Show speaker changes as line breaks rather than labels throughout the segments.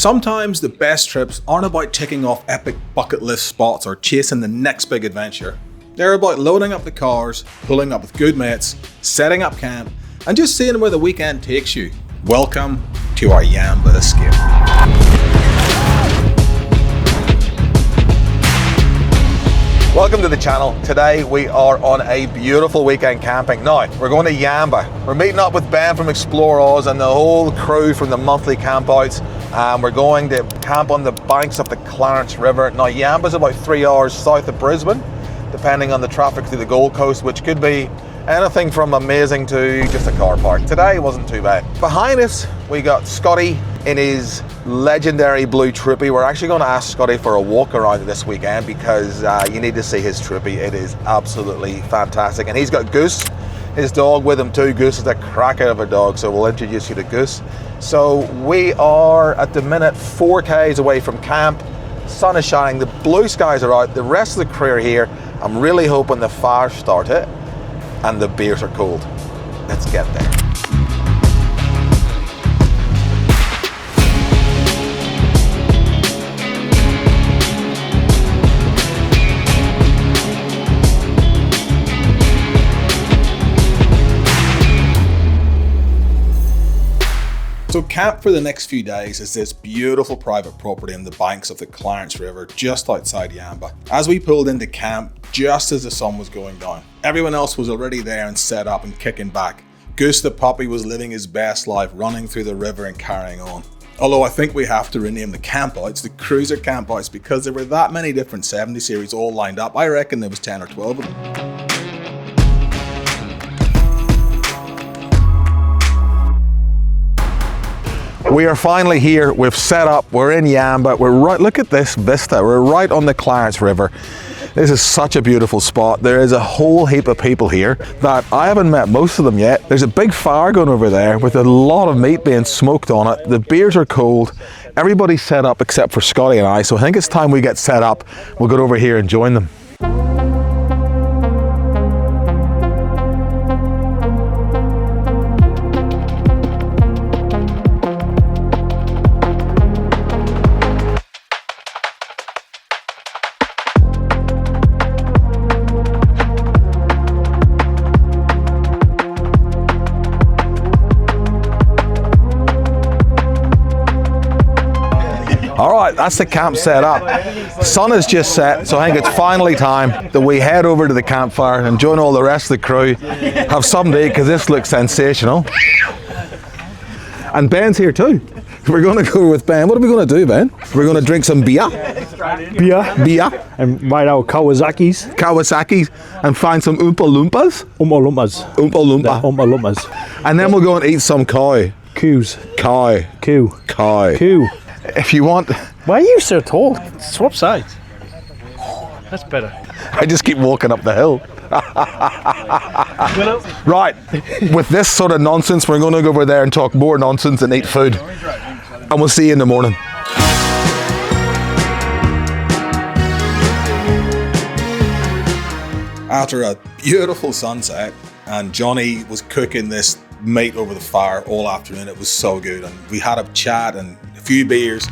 Sometimes the best trips aren't about ticking off epic bucket list spots or chasing the next big adventure. They're about loading up the cars, pulling up with good mates, setting up camp, and just seeing where the weekend takes you. Welcome to our Yamba escape.
Welcome to the channel. Today we are on a beautiful weekend camping. Now, we're going to Yamba. We're meeting up with Ben from Explore Oz and the whole crew from the monthly campouts. We're going to camp on the banks of the Clarence River. Now, Yamba's about 3 hours south of Brisbane, depending on the traffic through the Gold Coast, which could be anything from amazing to just a car park. Today wasn't too bad. Behind us, we got Scotty in his legendary blue Troopy. We're actually going to ask Scotty for a walk around this weekend because you need to see his Troopy. It is absolutely fantastic. And he's got Goose, his dog, with him too. Goose is a cracker of a dog, so we'll introduce you to Goose. So we are at the minute 4 k's away from camp. Sun is shining, the blue skies are out, the rest of the crew are here. I'm really hoping the fire started and the beers are cold. Let's get there.
So camp for the next few days is this beautiful private property on the banks of the Clarence River just outside Yamba. As we pulled into camp just as the sun was going down, everyone else was already there and set up and kicking back. Goose the puppy was living his best life, running through the river and carrying on. Although I think we have to rename the campouts the cruiser campouts because there were that many different 70 series all lined up. I reckon there was 10 or 12 of them.
We are finally here, we've set up, we're in Yamba, we're right, look at this vista, we're right on the Clarence River. This is such a beautiful spot. There is a whole heap of people here that I haven't met most of them yet. There's a big fire going over there with a lot of meat being smoked on it. The beers are cold. Everybody's set up except for Scotty and I, so I think it's time we get set up. We'll go over here and join them. All right, that's the camp set up. Sun has just set, so I think it's finally time that we head over to the campfire and join all the rest of the crew. Have something to eat because this looks sensational. And Ben's here too. We're going to go with Ben. What are we going to do, Ben? We're going to drink some beer. Beer.
And ride our
Kawasaki's and find some Oompa Loompas.
Oompa Loompas.
And then we'll go and eat some cow.
Coos.
Cow.
Coo.
Cow.
Coo.
If you want...
Why are you so tall? Swap sides. That's better.
I just keep walking up the hill. Right, with this sort of nonsense, we're going to go over there and talk more nonsense and eat food. And we'll see you in the morning.
After a beautiful sunset, and Johnny was cooking this meat over the fire all afternoon. It was so good, and we had a chat and a few beers.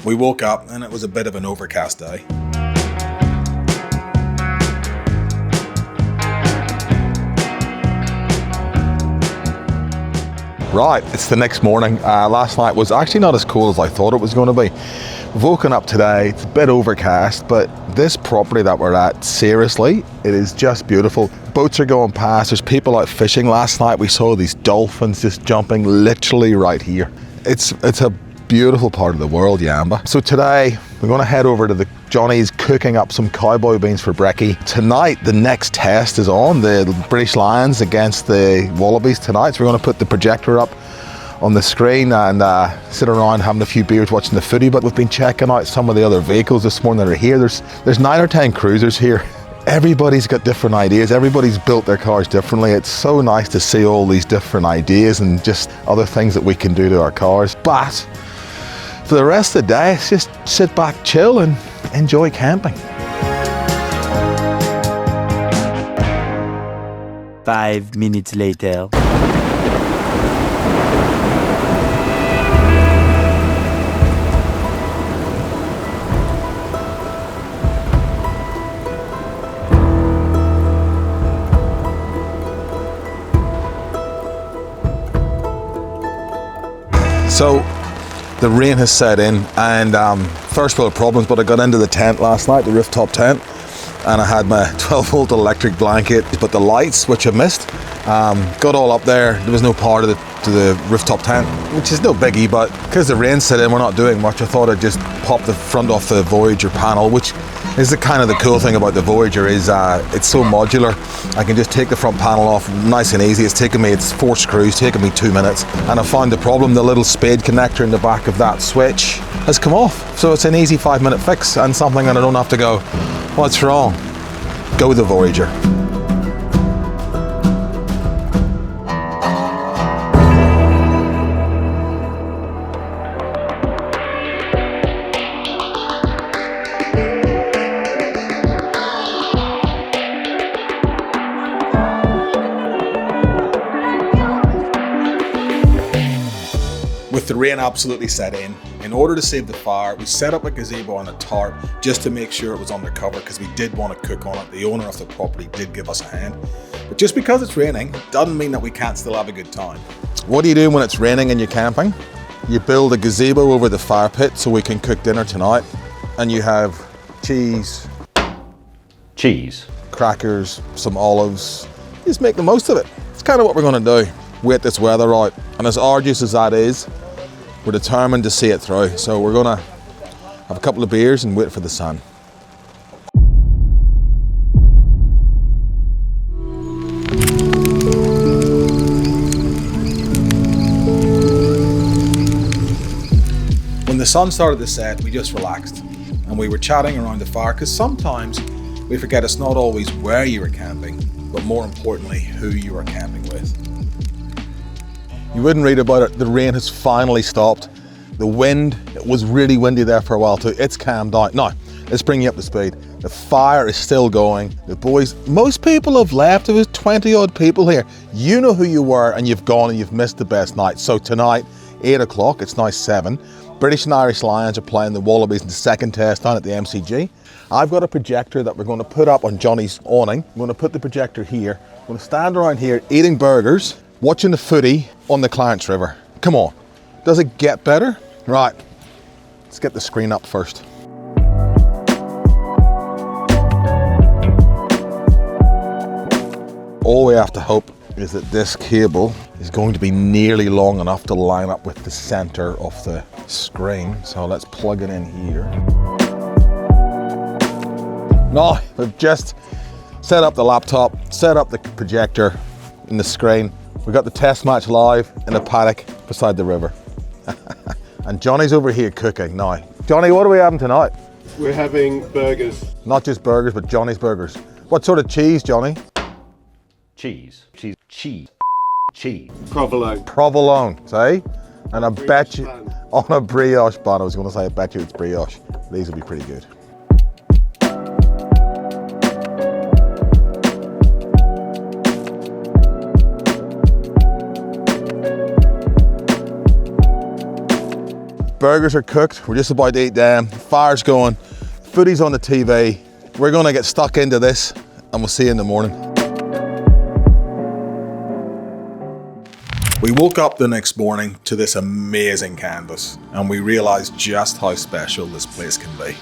We woke up and it was a bit of an overcast day.
Right, it's the next morning. Last night was actually not as cold as I thought it was going to be. We've woken up today, it's a bit overcast, but this property that we're at, seriously, it is just beautiful. Boats are going past, there's people out fishing. Last night we saw these dolphins just jumping literally right here. It's a beautiful part of the world, Yamba. So today we're going to head over to the Johnny's cooking up some cowboy beans for brekkie. Tonight the next test is on, the British Lions against the Wallabies tonight. So we're going to put the projector up on the screen and sit around having a few beers watching the footy. But we've been checking out some of the other vehicles this morning that are here. There's 9 or 10 cruisers here. Everybody's got different ideas. Everybody's built their cars differently. It's so nice to see all these different ideas and just other things that we can do to our cars. But for the rest of the day, it's just sit back, chill and enjoy camping.
5 minutes later.
So the rain has set in, and first world problems, but I got into the tent last night, the rooftop tent, and I had my 12-volt electric blanket, but the lights, which I missed, got all up there. There was no power to the rooftop tent, which is no biggie, but because the rain set in, we're not doing much. I thought I'd just pop the front off the Voyager panel, which is the cool thing about the Voyager is it's so modular. I can just take the front panel off nice and easy. It's 4 screws, taking me 2 minutes. And I found the problem, the little spade connector in the back of that switch has come off. So it's an easy 5-minute fix and something that I don't have to go, what's wrong? Go the Voyager.
With the rain absolutely set in order to save the fire, we set up a gazebo on a tarp just to make sure it was under cover because we did want to cook on it. The owner of the property did give us a hand. But just because it's raining doesn't mean that we can't still have a good time.
What do you do when it's raining and you're camping? You build a gazebo over the fire pit so we can cook dinner tonight. And you have cheese, crackers, some olives. You just make the most of it. It's kind of what we're going to do. Wait this weather out. And as arduous as that is, we're determined to see it through. So we're going to have a couple of beers and wait for the sun.
When the sun started to set, we just relaxed and we were chatting around the fire because sometimes we forget it's not always where you are camping, but more importantly, who you are camping with.
You wouldn't read about it, the rain has finally stopped. The wind, it was really windy there for a while too. It's calmed down. Now, let's bring you up to speed. The fire is still going. The boys, most people have left. There was 20 odd people here. You know who you were and you've gone and you've missed the best night. So tonight, 8 o'clock, it's now 7. British and Irish Lions are playing the Wallabies in the second test down at the MCG. I've got a projector that we're going to put up on Johnny's awning. I'm going to put the projector here. I'm going to stand around here eating burgers, watching the footy on the Clarence River. Come on, does it get better? Right, let's get the screen up first. All we have to hope is that this cable is going to be nearly long enough to line up with the center of the screen. So let's plug it in here. Now, we've just set up the laptop, set up the projector in the screen. We've got the test match live in a paddock beside the river. And Johnny's over here cooking now. Johnny, what are we having tonight?
We're having burgers.
Not just burgers, but Johnny's burgers. What sort of cheese, Johnny?
Cheese.
Provolone.
Provolone, see? And I bet you,
bun.
on a brioche bun, I was going to say, I bet you it's brioche. These will be pretty good. Burgers are cooked, we're just about to eat them. Fire's going, footy's on the TV. We're gonna get stuck into this and we'll see you in the morning.
We woke up the next morning to this amazing canvas and we realized just how special this place can be.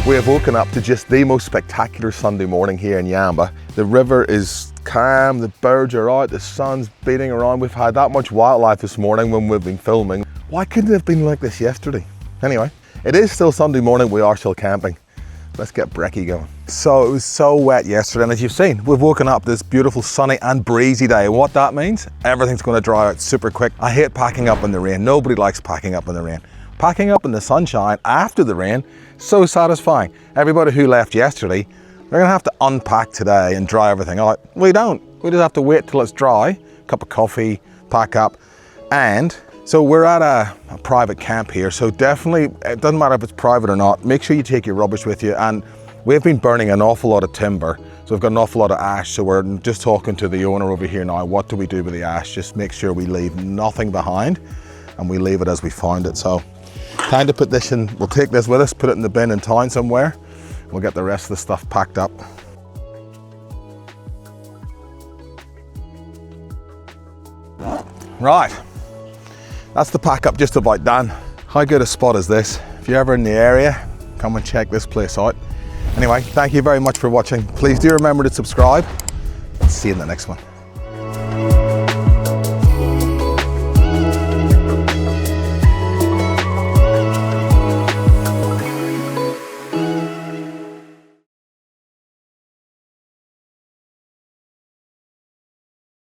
We have woken up to just the most spectacular Sunday morning here in Yamba. The river is calm, the birds are out, the sun's beating around. We've had that much wildlife this morning when we've been filming. Why couldn't it have been like this yesterday? Anyway, it is still Sunday morning, we are still camping. Let's get brekkie going. So it was so wet yesterday, and as you've seen, we've woken up this beautiful sunny and breezy day. And what that means, everything's gonna dry out super quick. I hate packing up in the rain. Nobody likes packing up in the rain. Packing up in the sunshine after the rain, so satisfying. Everybody who left yesterday, they're gonna have to unpack today and dry everything out. We don't. We just have to wait till it's dry, cup of coffee, pack up. And so we're at a private camp here, so definitely, it doesn't matter if it's private or not, make sure you take your rubbish with you. And We've been burning an awful lot of timber, so we've got an awful lot of ash, so we're just talking to the owner over here now. What do we do with the ash? Just make sure we leave nothing behind and we leave it as we found it. So time to put this in. We'll take this with us, put it in the bin in town somewhere. We'll get the rest of the stuff packed up. Right, that's the pack up just about done. How good a spot is this? If you're ever in the area, come and check this place out. Anyway, thank you very much for watching. Please do remember to subscribe. See you in the next one.